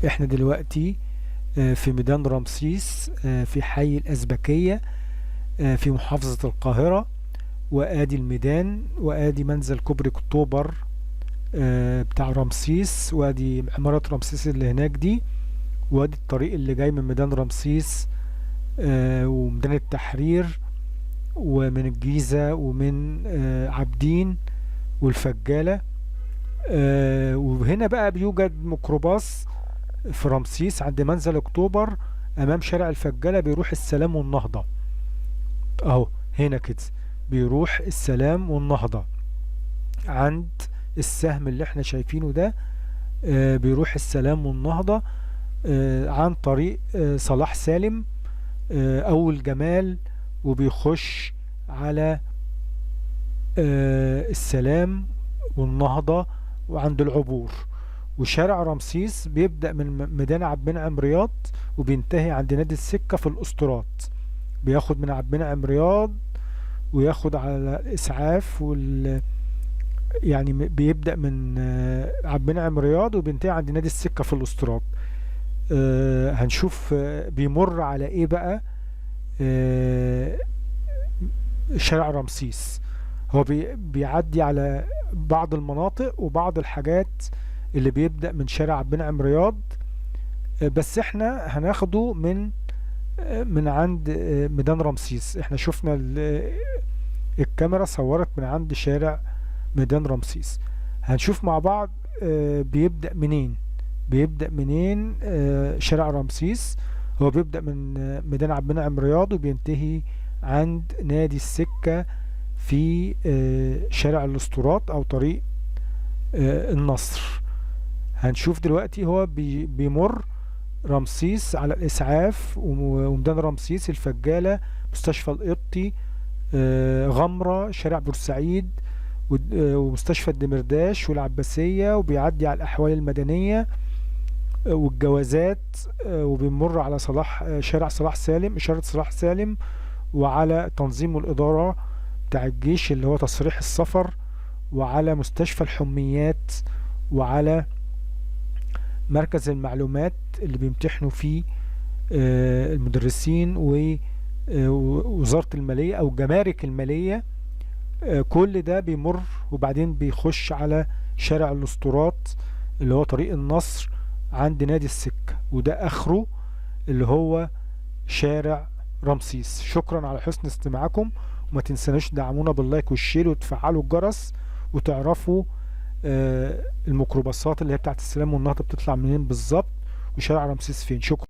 احنا دلوقتي في ميدان رمسيس، في حي الأزبكية، في محافظة القاهرة. وادي الميدان، وادي منزل كوبري اكتوبر بتاع رمسيس، وادي عمارة رمسيس اللي هناك دي، وادي الطريق اللي جاي من ميدان رمسيس وميدان التحرير ومن الجيزة ومن عابدين والفجالة. وهنا بقى بيوجد ميكروباص في رمسيس عند منزل اكتوبر امام شارع الفجالة، بيروح السلام والنهضة. اهو هنا كده بيروح السلام والنهضة عند السهم اللي احنا شايفينه ده. بيروح السلام والنهضة عن طريق صلاح سالم او الجمال، وبيخش على السلام والنهضة وعند العبور. وشارع رمسيس بيبدأ من ميدان عبد المنعم رياض وبينتهي عند نادي السكة في الأسطورات. بياخد من عبد المنعم رياض وياخد على الإسعاف يعني بيبدأ من عبد المنعم رياض وبينتهي عند نادي السكة في الأسطورات. هنشوف بيمر على ايه بقى. شارع رمسيس هو بيعدي على بعض المناطق وبعض الحاجات اللي بيبدأ من شارع عبد المنعم رياض. بس احنا هناخده من عند ميدان رمسيس. احنا شفنا الكاميرا صورت من عند شارع ميدان رمسيس. هنشوف مع بعض بيبدأ منين شارع رمسيس. هو بيبدأ من ميدان عبد المنعم رياض وبينتهي عند نادي السكة في شارع الاسطورات او طريق النصر. هنشوف دلوقتي هو بيمر رمسيس على الاسعاف وميدان رمسيس، الفجالة، مستشفى القبطي، غمرة، شارع بورسعيد، ومستشفى الدمرداش والعباسية، وبيعدي على الأحوال المدنية والجوازات، وبيمر على شارع صلاح سالم، إشارة صلاح سالم، وعلى تنظيم الإدارة بتاع الجيش اللي هو تصريح السفر، وعلى مستشفى الحميات، وعلى مركز المعلومات اللي بيمتحنوا فيه المدرسين، ووزارة المالية أو جمارك المالية. كل ده بيمر وبعدين بيخش على شارع الاسطورات اللي هو طريق النصر عند نادي السكة، وده اخره اللي هو شارع رمسيس. شكرا على حسن استماعكم، وما تنسانوش دعمونا باللايك والشير وتفعلوا الجرس، وتعرفوا الميكروباصات اللي هي بتاعت السلام والنهضة بتطلع منين بالظبط، وشارع رمسيس فين. شكرا.